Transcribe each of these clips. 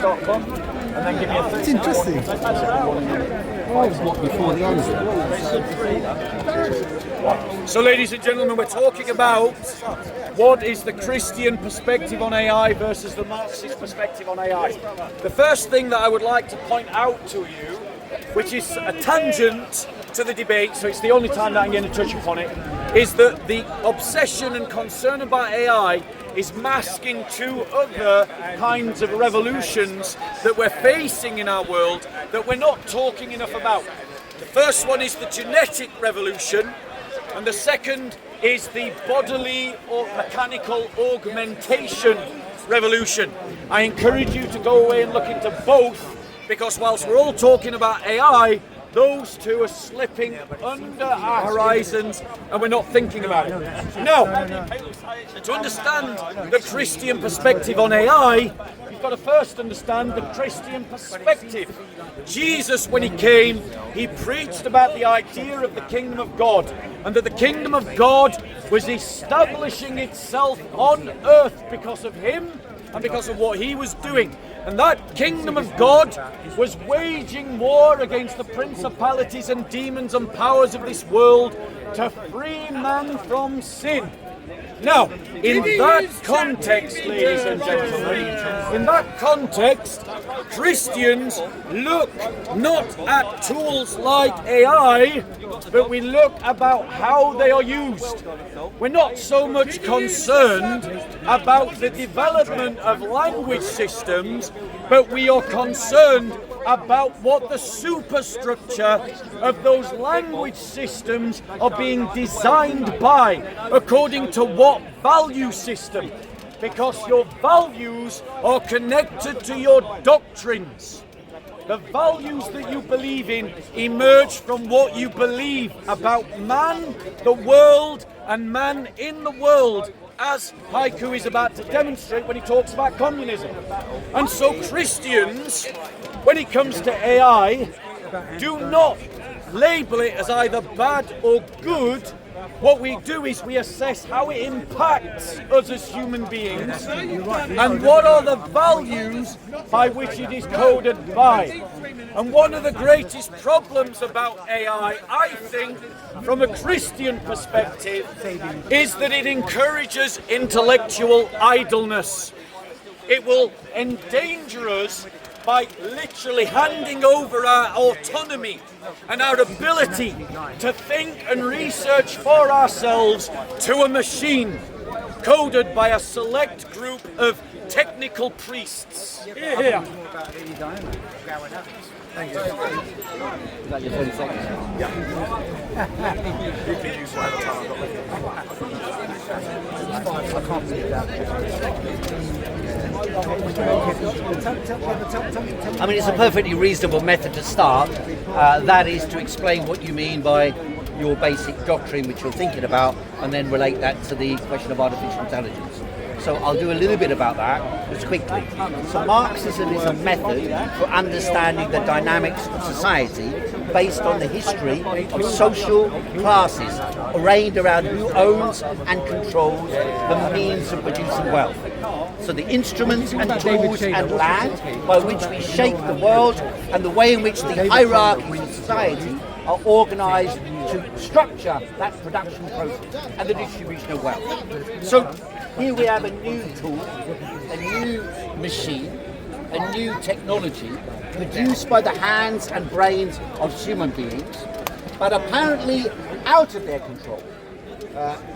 communalist.com, and then give me a 30. It's interesting. What before the answer? So, ladies and gentlemen, we're talking about what is the Christian perspective on AI versus the Marxist perspective on AI. The first thing that I would like to point out to you, which is a tangent to the debate, so it's the only time that I'm going to touch upon it, is that the obsession and concern about AI is masking two other kinds of revolutions that we're facing in our world that we're not talking enough about. The first one is the genetic revolution, and the second is the bodily or mechanical augmentation revolution. I encourage you to go away and look into both, because whilst we're all talking about AI, those two are slipping under our horizons and we're not thinking about it. Now, to understand the Christian perspective on AI, you've got to first understand the Christian perspective. Jesus, when he came, he preached about the idea of the kingdom of God, and that the kingdom of God was establishing itself on earth because of him and because of what he was doing. And that kingdom of God was waging war against the principalities and demons and powers of this world to free man from sin. Now, in that context, ladies and gentlemen, in that context, Christians look not at tools like AI, but we look about how they are used. We're not so much concerned about the development of language systems, but we are concerned about what the superstructure of those language systems are being designed by, according to what value system, because your values are connected to your doctrines. The values that you believe in emerge from what you believe about man, the world, and man in the world, as Haiku is about to demonstrate when he talks about communism. And so Christians, when it comes to AI, do not label it as either bad or good. What we do is we assess how it impacts us as human beings and what are the values by which it is coded by. And one of the greatest problems about AI, I think, from a Christian perspective, is that it encourages intellectual idleness. It will endanger us by literally handing over our autonomy and our ability to think and research for ourselves to a machine coded by a select group of technical priests. Here. Thank you. Is that your 30 seconds? Yeah. You can use whatever time I've got left. I can't believe that. I mean, it's a perfectly reasonable method to start. That is to explain what you mean by your basic doctrine, which you're thinking about, and then relate that to the question of artificial intelligence. So I'll do a little bit about that just quickly. So Marxism is a method for understanding the dynamics of society based on the history of social classes arrayed around who owns and controls the means of producing wealth. So the instruments and tools and land by which we shape the world and the way in which the hierarchies of society are organised to structure that production process and the distribution of wealth. So here we have a new tool, a new machine, a new technology produced by the hands and brains of human beings, but apparently out of their control.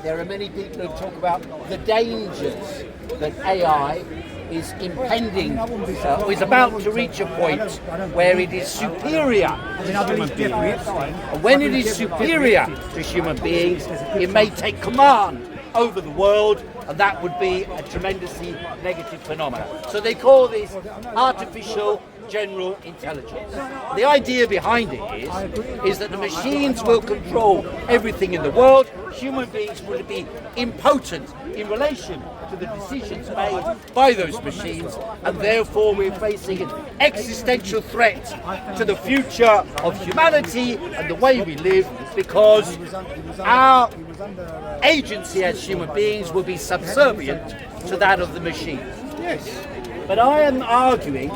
There are many people who talk about the dangers that AI is impending, or is about to reach a point where it is superior to human beings. And when it is superior to human beings, it may take command over the world, and that would be a tremendously negative phenomenon. So they call this artificial general intelligence. The idea behind it is that the machines will control everything in the world. Human beings will be impotent in relation to the decisions made by those machines, and therefore we're facing an existential threat to the future of humanity and the way we live, because our agency as human beings will be subservient to that of the machines. Yes. But I am arguing,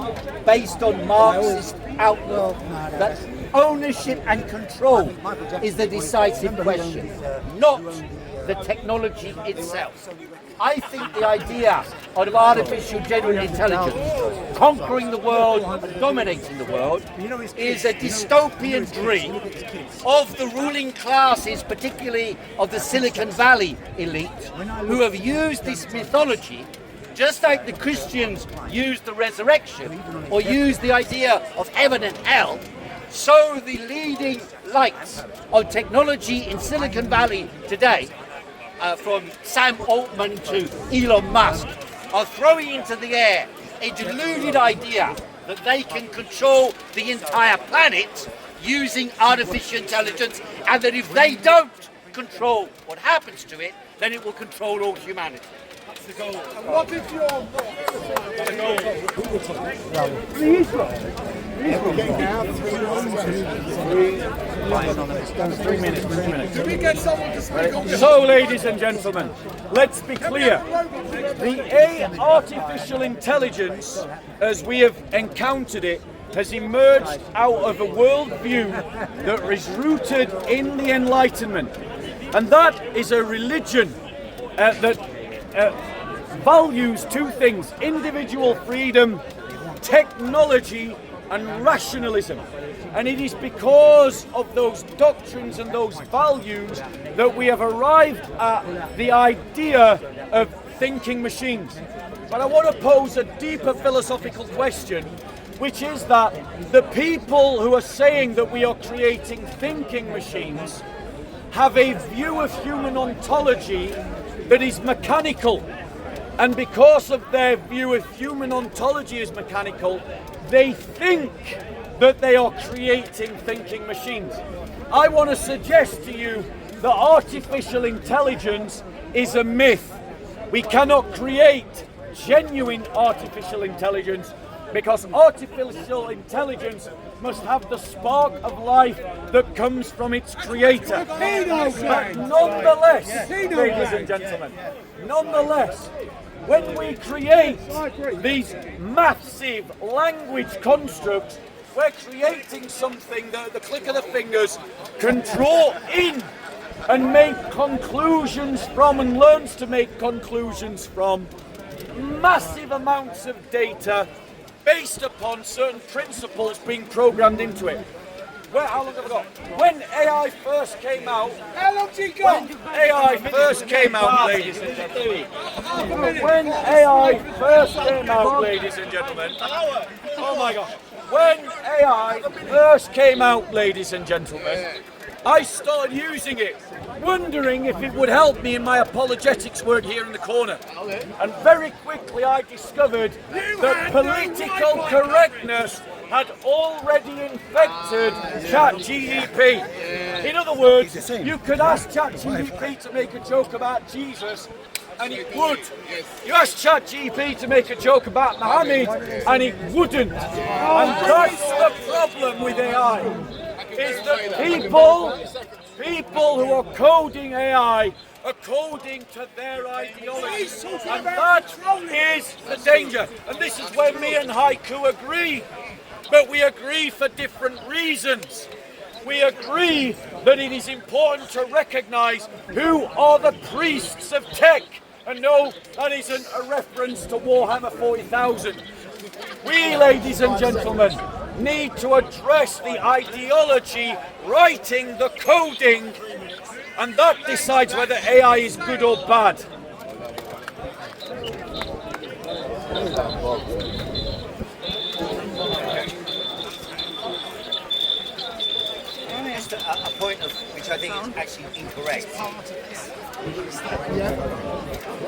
based on Marxist outlook, that ownership and control is the decisive question, not the technology itself. I think the idea of artificial general intelligence conquering the world and dominating the world is a dystopian dream of the ruling classes, particularly of the Silicon Valley elite, who have used this mythology just like the Christians used the resurrection or used the idea of heaven and hell. So the leading lights of technology in Silicon Valley today, from Sam Altman to Elon Musk, are throwing into the air a deluded idea that they can control the entire planet using artificial intelligence, and that if they don't control what happens to it, then it will control all humanity. That's the goal. And what is your So, ladies and gentlemen, let's be clear. The artificial intelligence, as we have encountered it, has emerged out of a worldview that is rooted in the Enlightenment. And that is a religion that values two things: individual freedom, technology, and rationalism. And it is because of those doctrines and those values that we have arrived at the idea of thinking machines. But I want to pose a deeper philosophical question, which is that the people who are saying that we are creating thinking machines have a view of human ontology that is mechanical. And because of their view of human ontology as mechanical, they think that they are creating thinking machines. I want to suggest to you that artificial intelligence is a myth. We cannot create genuine artificial intelligence because artificial intelligence must have the spark of life that comes from its creator. But nonetheless, ladies and gentlemen, nonetheless, when we create these massive language constructs, we're creating something that at the click of the fingers can draw in and make conclusions from, and learns to make conclusions from, massive amounts of data based upon certain principles being programmed into it. How long have I got? When AI first came out, how long do you got? When AI first came out, ladies and gentlemen. When AI first came out, ladies and gentlemen. Oh my gosh. When AI first came out, ladies and gentlemen, I started using it, wondering if it would help me in my apologetics work here in the corner. And very quickly I discovered that political correctness had already infected ChatGPT. In other words, you could ask ChatGPT to make a joke about Jesus, and it would. You ask ChatGPT to make a joke about Muhammad, and it wouldn't. And that's the problem with AI, is that people who are coding AI are coding to their ideology. And that is the danger. And this is where me and Haiku agree. But we agree for different reasons. We agree that it is important to recognize who are the priests of tech. And no, that isn't a reference to Warhammer 40,000. We, ladies and gentlemen, need to address the ideology writing the coding, and that decides whether AI is good or bad. Just a point of which I think is actually incorrect.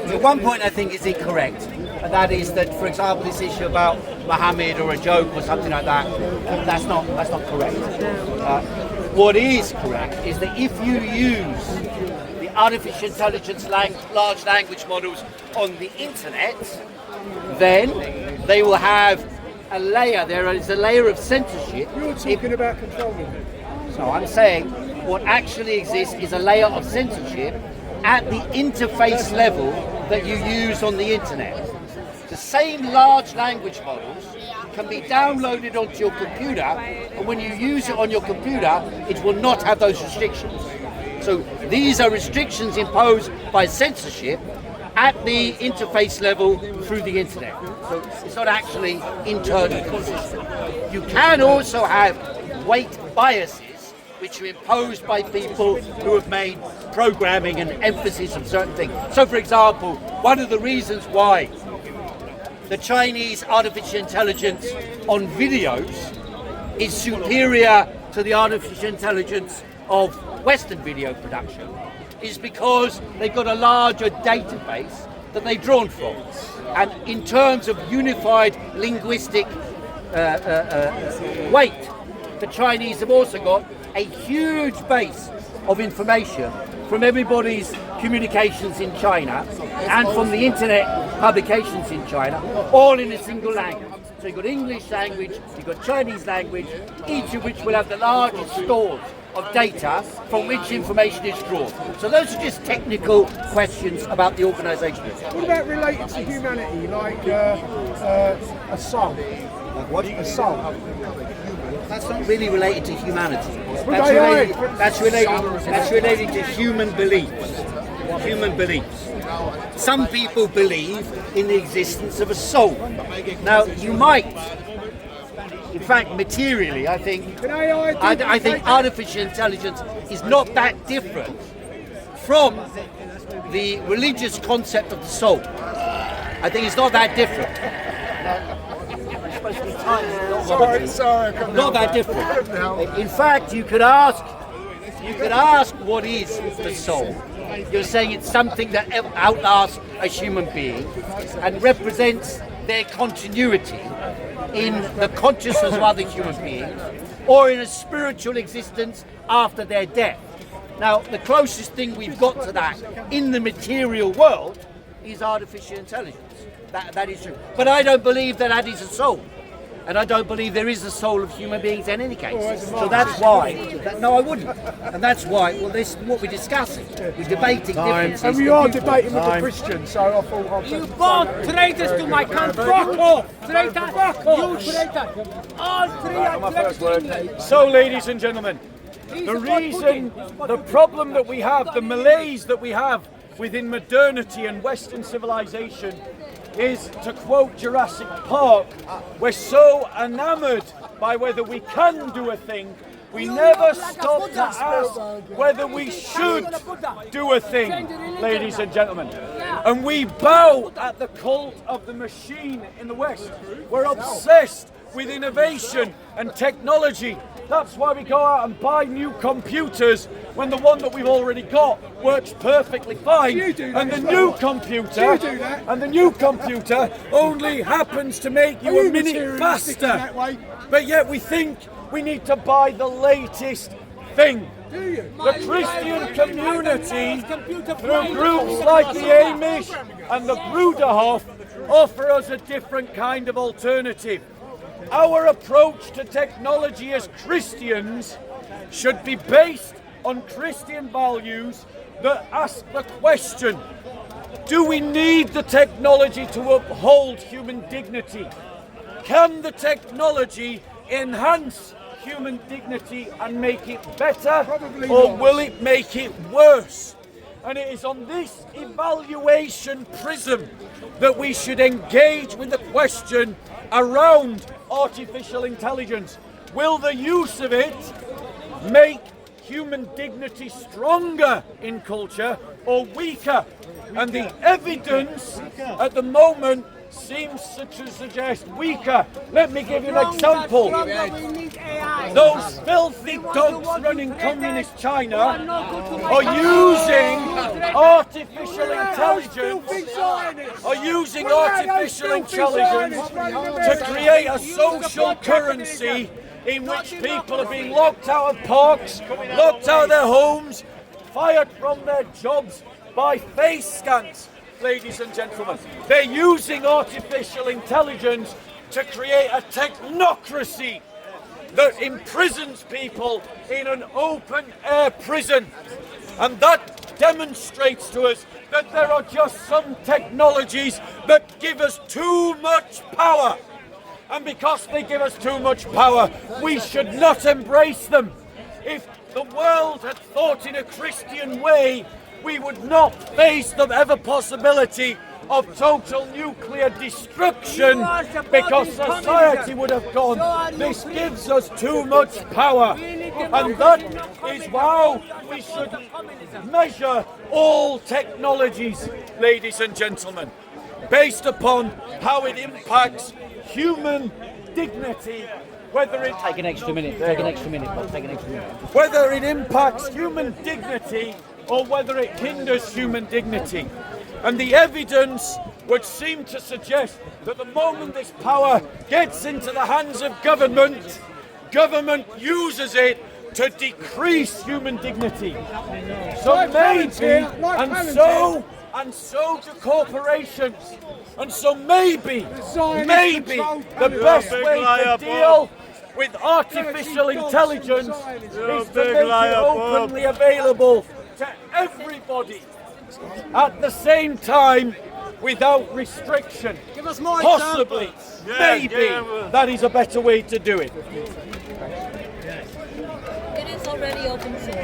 The one point I think is incorrect, and that is that, for example, this issue about Muhammad or a joke or something like that, that's not correct. What is correct is that if you use the artificial intelligence large language models on the internet, then they will have a layer. There is a layer of censorship. You're talking about controlling. So I'm saying what actually exists is a layer of censorship at the interface level that you use on the internet. the same large language models can be downloaded onto your computer, and when you use it on your computer, it will not have those restrictions. So these are restrictions imposed by censorship at the interface level through the internet. So it's not actually internally consistent. You can also have weight biases, which are imposed by people who have made programming and emphasis on certain things. So for example, one of the reasons why the Chinese artificial intelligence on videos is superior to the artificial intelligence of Western video production is because they've got a larger database that they've drawn from. And in terms of unified linguistic weight, the Chinese have also got a huge base of information from everybody's communications in China and from the internet publications in China, all in a single language. So you've got English language, you've got Chinese language, each of which will have the largest stores of data from which information is drawn. So those are just technical questions about the organisation. What about related to humanity, like a soul? What? A soul? That's not really related to humanity. That's related to human beliefs. Human beliefs. Some people believe in the existence of a soul. Now, you might, in fact, materially, I think artificial intelligence is not that different from the religious concept of the soul. I think it's not that different. Not that different. In fact, you could ask, what is the soul? You're saying it's something that outlasts a human being and represents their continuity in the consciousness of other human beings or in a spiritual existence after their death. Now, the closest thing we've got to that in the material world is artificial intelligence. That is true. But I don't believe that is a soul. And I don't believe there is a soul of human beings in any case. So that's why. No, I wouldn't. And that's why, well, this is what we're discussing. We're debating differences. And we are debating with the Christians, so I thought... You both traitors to my country! Fuck off! Traitor! Fuck off! You traitor! All three are traitors to England! So, ladies and gentlemen, the reason, the problem that we have, the malaise that we have within modernity and Western civilization is, to quote Jurassic Park, we're so enamoured by whether we can do a thing, we never stop to ask whether we should do a thing, ladies and gentlemen. And we bow at the cult of the machine in the West. We're obsessed with innovation and technology. That's why we go out and buy new computers when the one that we've already got works perfectly fine. And the new computer only happens to make you a minute faster. But yet we think we need to buy the latest thing. The Christian community, through groups like the Amish and the Bruderhof, offer us a different kind of alternative. Our approach to technology as Christians should be based on Christian values that ask the question, do we need the technology to uphold human dignity? Can the technology enhance human dignity and make it better, or will it make it worse? And it is on this evaluation prism that we should engage with the question around artificial intelligence. Will the use of it make human dignity stronger in culture or weaker? And the evidence at the moment seems to suggest weaker. Let me give you an example. Those filthy dogs running communist China are using artificial intelligence to create a social currency in which people are being locked out of parks, locked out of their homes, fired from their jobs by face scans. Ladies and gentlemen, they're using artificial intelligence to create a technocracy that imprisons people in an open-air prison. And that demonstrates to us that there are just some technologies that give us too much power. And because they give us too much power, we should not embrace them. If the world had thought in a Christian way, we would not face the ever possibility of total nuclear destruction because society would have gone, this gives us too much power. And that is how we should measure all technologies, ladies and gentlemen, based upon how it impacts human dignity, whether it Take an extra minute, take an extra minute, Bob, take an extra minute. whether it impacts human dignity or whether it hinders human dignity. And the evidence would seem to suggest that the moment this power gets into the hands of government, government uses it to decrease human dignity. So maybe, and so do corporations. And so maybe the best way to deal with artificial intelligence is to make it openly available to everybody at the same time without restriction. Give us more Possibly, examples. maybe that is a better way to do it. It is already open source.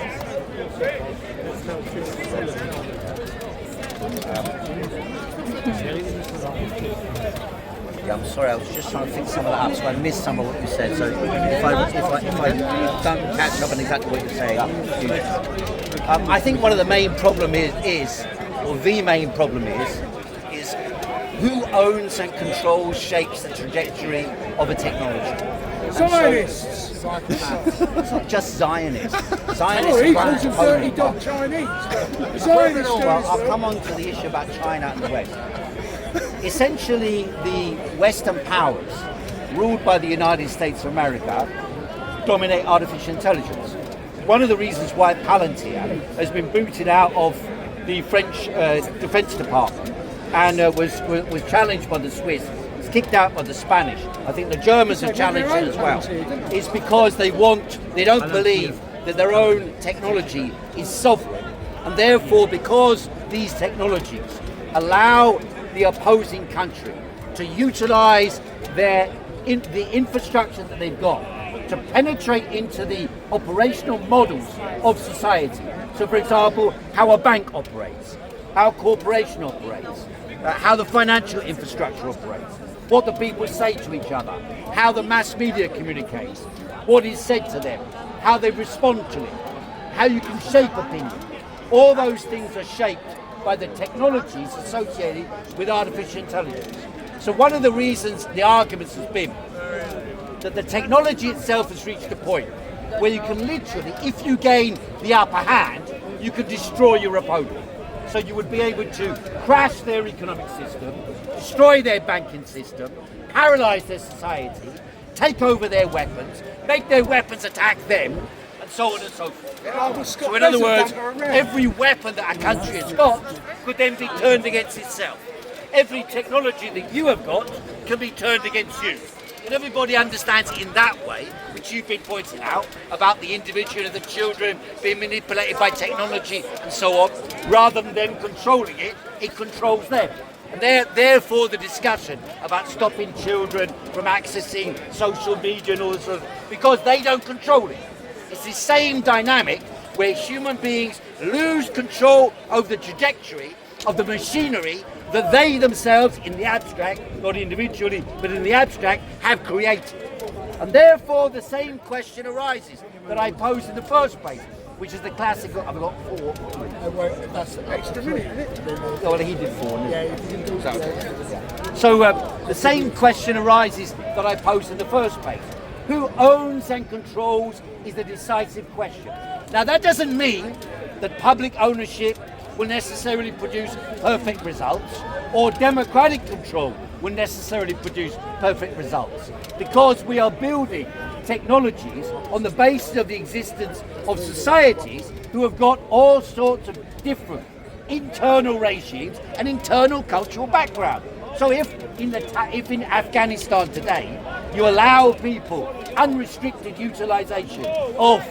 Yeah, I'm sorry, I was just trying to fix some of that up, so I missed some of what you said. So if I don't catch up on exactly what you're saying, I think one of the main problem is the main problem is who owns and controls, shapes the trajectory of a technology. Zionists. It's not just Zionists. Oh, Zionists he run calls them dirty dog Chinese. But Zionists do Well, as I'll well. come on to the issue about China and the West. Essentially, the Western powers, ruled by the United States of America, dominate artificial intelligence. One of the reasons why Palantir has been booted out of the French Defense Department and was challenged by the Swiss, was kicked out by the Spanish. I think the Germans have challenged it as well. It's because they don't believe that their own technology is sovereign, and therefore, because these technologies allow the opposing country to utilize the infrastructure that they've got to penetrate into the operational models of society. So, for example, how a bank operates, how a corporation operates, how the financial infrastructure operates, what the people say to each other, how the mass media communicates, what is said to them, how they respond to it, how you can shape opinion. All those things are shaped by the technologies associated with artificial intelligence. So one of the reasons, the arguments has been that the technology itself has reached a point where you can literally, if you gain the upper hand, you can destroy your opponent. So you would be able to crash their economic system, destroy their banking system, paralyze their society, take over their weapons, make their weapons attack them, and so on and so forth. So in other words, every weapon that a country has got could then be turned against itself. Every technology that you have got can be turned against you. And everybody understands it in that way, which you've been pointing out, about the individual and the children being manipulated by technology and so on. Rather than them controlling it, it controls them. And therefore the discussion about stopping children from accessing social media and all this sort of, because they don't control it. It's the same dynamic where human beings lose control over the trajectory of the machinery that they themselves, in the abstract, not individually, but in the abstract, have created. And therefore the same question arises that I posed in the first place, which is the classical, I've got 4. That's an extra minute, isn't it? Well, he did 4. Yeah, you can do it. So the same question arises that I posed in the first place. Who owns and controls is the decisive question. Now that doesn't mean that public ownership will necessarily produce perfect results, or democratic control will necessarily produce perfect results, because we are building technologies on the basis of the existence of societies who have got all sorts of different internal regimes and internal cultural background. So if in Afghanistan today you allow people unrestricted utilization of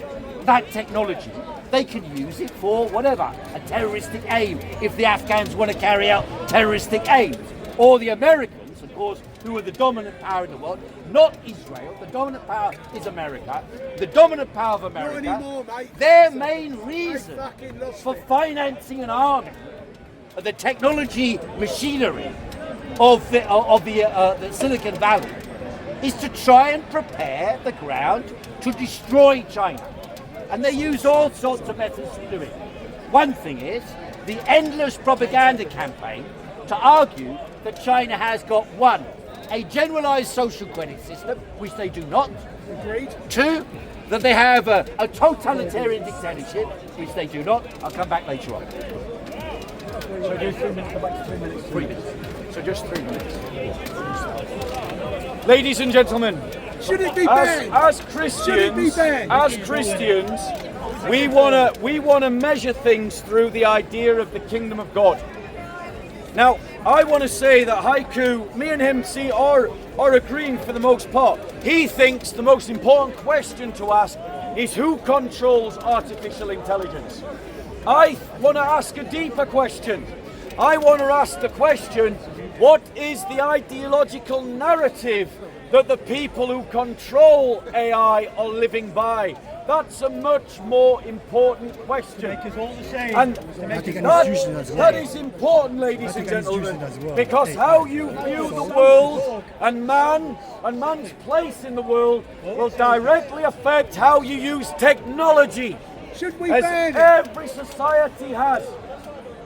that technology, they can use it for whatever, a terroristic aim, if the Afghans want to carry out terroristic aims. Or the Americans, of course, who are the dominant power in the world, not Israel, the dominant power is America, the dominant power of America, Not anymore, mate. their main reason fucking lost for it. financing an army, the technology machinery of the Silicon Valley, is to try and prepare the ground to destroy China. And they use all sorts of methods to do it. One thing is the endless propaganda campaign to argue that China has got, one, a generalized social credit system, which they do not. Agreed. Two, that they have a totalitarian dictatorship, which they do not. I'll come back later on. So do 3 minutes, go back to 3 minutes. 3 minutes. So just 3 minutes. Ladies and gentlemen, Should it be banned? as Should it be Christians, banned? we wanna measure things through the idea of the kingdom of God. Now, I want to say that Haiku, me and him are agreeing for the most part. He thinks the most important question to ask is who controls artificial intelligence. I want to ask a deeper question. I want to ask the question, what is the ideological narrative that the people who control AI are living by? That's a much more important question. And that is important, ladies and gentlemen, because how you view the world and man's place in the world will directly affect how you use technology, Should we as ban it? every society has.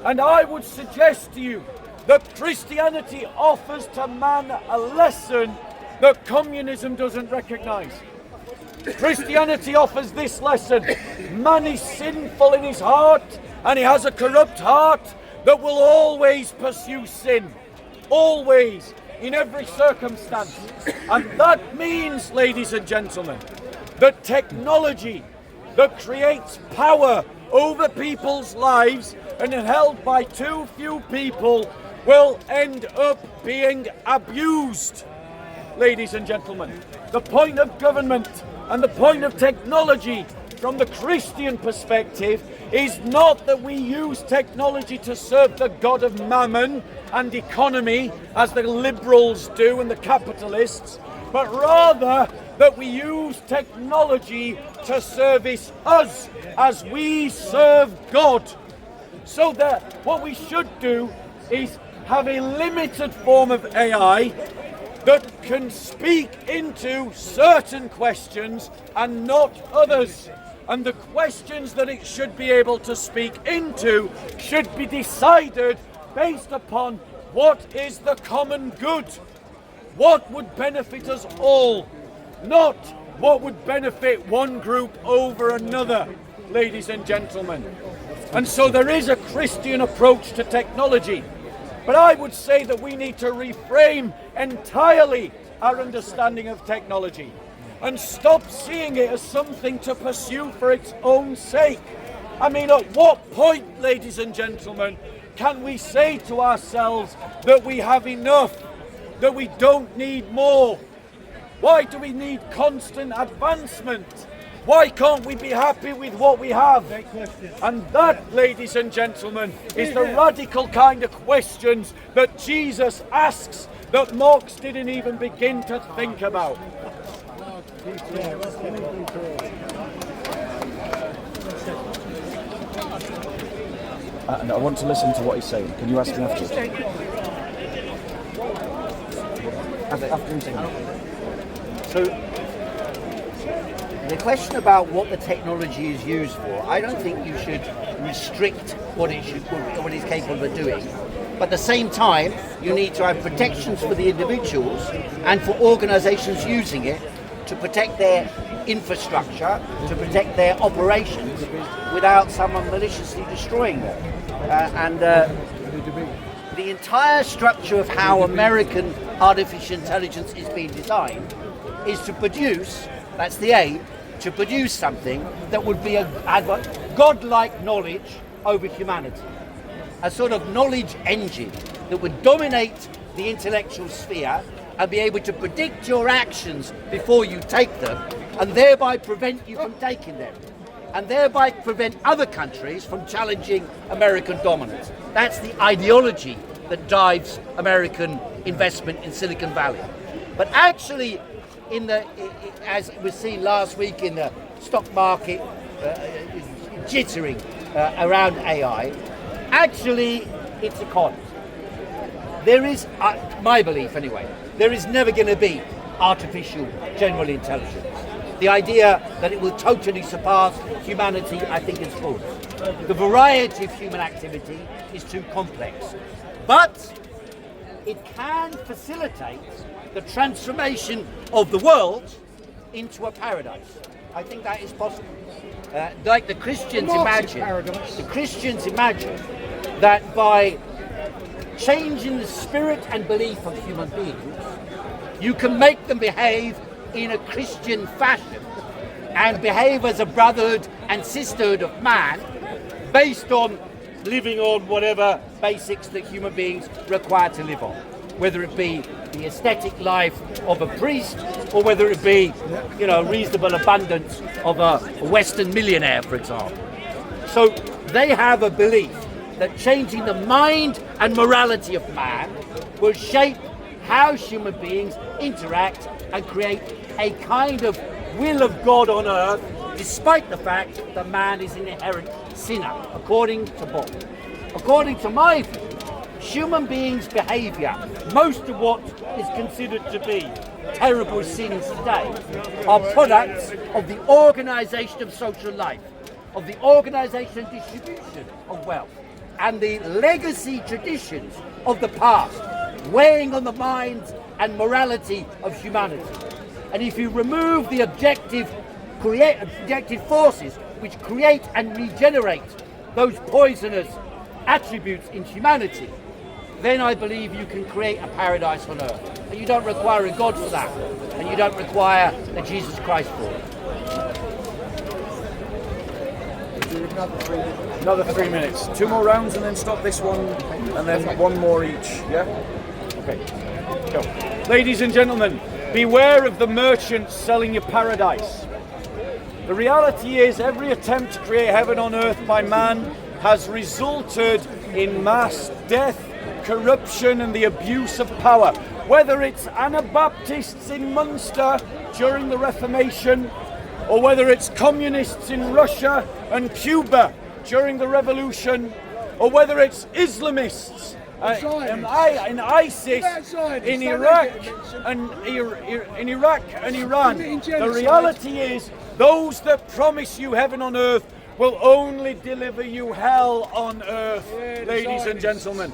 And I would suggest to you that Christianity offers to man a lesson that communism doesn't recognize. Christianity offers this lesson: man is sinful in his heart, and he has a corrupt heart that will always pursue sin. Always, in every circumstance. And that means, ladies and gentlemen, that technology that creates power over people's lives and is held by too few people will end up being abused. Ladies and gentlemen, the point of government and the point of technology from the Christian perspective is not that we use technology to serve the god of mammon and economy as the liberals do and the capitalists, but rather that we use technology to service us as we serve God. So that what we should do is have a limited form of AI that can speak into certain questions and not others. And the questions that it should be able to speak into should be decided based upon what is the common good, what would benefit us all, not what would benefit one group over another, ladies and gentlemen. And so there is a Christian approach to technology. But I would say that we need to reframe entirely our understanding of technology and stop seeing it as something to pursue for its own sake. I mean, at what point, ladies and gentlemen, can we say to ourselves that we have enough, that we don't need more? Why do we need constant advancement? Why can't we be happy with what we have? And that, ladies and gentlemen, is the radical kind of questions that Jesus asks that Marx didn't even begin to think about. And I want to listen to what he's saying. Can you ask me after? After he's saying. So, the question about what the technology is used for, I don't think you should restrict what it's capable of doing. But at the same time, you need to have protections for the individuals and for organizations using it to protect their infrastructure, to protect their operations without someone maliciously destroying them. The entire structure of how American artificial intelligence is being designed is to produce, that's the aim, to produce something that would be a godlike knowledge over humanity. A sort of knowledge engine that would dominate the intellectual sphere and be able to predict your actions before you take them and thereby prevent you from taking them. and thereby prevent other countries from challenging American dominance. That's the ideology that drives American investment in Silicon Valley. But actually, as was seen last week in the stock market jittering around AI, actually it's a con. There is, my belief anyway, there is never going to be artificial general intelligence. The idea that it will totally surpass humanity, I think, is false. The variety of human activity is too complex. But it can facilitate the transformation of the world into a paradise. I think that is possible. Like the Christians imagine that by changing the spirit and belief of human beings, you can make them behave in a Christian fashion and behave as a brotherhood and sisterhood of man based on living on whatever basics that human beings require to live on, whether it be the aesthetic life of a priest or whether it be, reasonable abundance of a Western millionaire, for example. So they have a belief that changing the mind and morality of man will shape how human beings interact and create a kind of will of God on earth, despite the fact that man is an inherent sinner, according to Bob. According to my view, human beings' behaviour, most of what is considered to be terrible sins today, are products of the organisation of social life, of the organisation and distribution of wealth, and the legacy traditions of the past, weighing on the minds and morality of humanity. And if you remove the objective forces which create and regenerate those poisonous attributes in humanity, then I believe you can create a paradise on earth. And you don't require a God for that, and you don't require a Jesus Christ for it. Another 3 minutes. 2 more rounds and then stop this one, and then 1 more each. Yeah? Okay. Go. Ladies and gentlemen, beware of the merchants selling you paradise. The reality is every attempt to create heaven on earth by man has resulted in mass death, corruption and the abuse of power. Whether it's Anabaptists in Munster during the Reformation, or whether it's communists in Russia and Cuba during the Revolution, or whether it's Islamists in ISIS in Iraq and Iran. The reality is those that promise you heaven on earth will only deliver you hell on earth, ladies and gentlemen.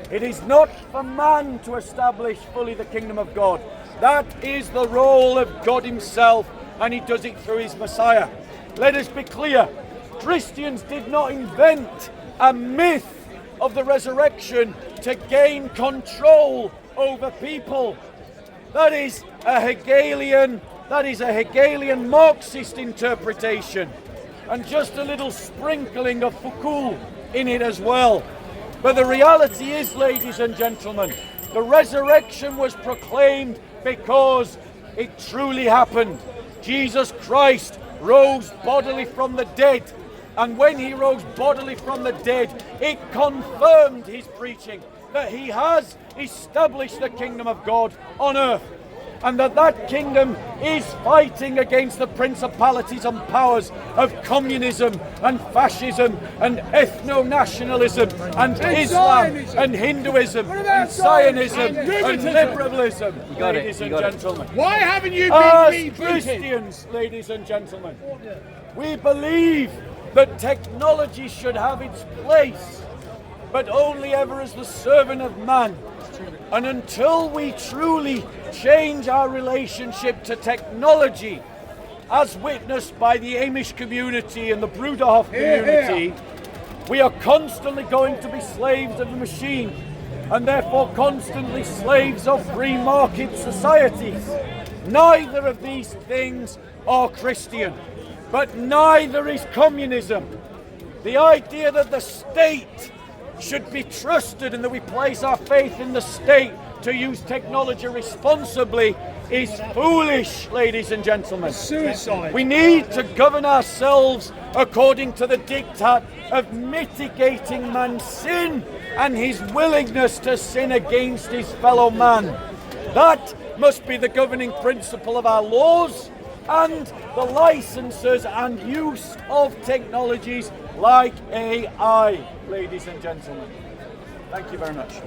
It is not for man to establish fully the kingdom of God. That is the role of God himself, and he does it through his Messiah. Let us be clear, Christians did not invent a myth of the resurrection to gain control over people. That is a Hegelian Marxist interpretation, and just a little sprinkling of Foucault in it as well. But the reality is, ladies and gentlemen, the resurrection was proclaimed because it truly happened. Jesus Christ rose bodily from the dead, and when he rose bodily from the dead, it confirmed his preaching that he has established the kingdom of God on earth, and that kingdom is fighting against the principalities and powers of communism and fascism and ethno-nationalism and Islam and Hinduism and Zionism and liberalism, ladies and gentlemen. Why haven't you been As Christians, ladies and gentlemen, we believe that technology should have its place, but only ever as the servant of man. And until we truly change our relationship to technology, as witnessed by the Amish community and the Bruderhof community, we are constantly going to be slaves of the machine, and therefore constantly slaves of free market societies. Neither of these things are Christian, but neither is communism. The idea that the state should be trusted and that we place our faith in the state to use technology responsibly is foolish, ladies and gentlemen. Suicide. We need to govern ourselves according to the diktat of mitigating man's sin and his willingness to sin against his fellow man. That must be the governing principle of our laws and the licenses and use of technologies like AI, ladies and gentlemen. Thank you very much.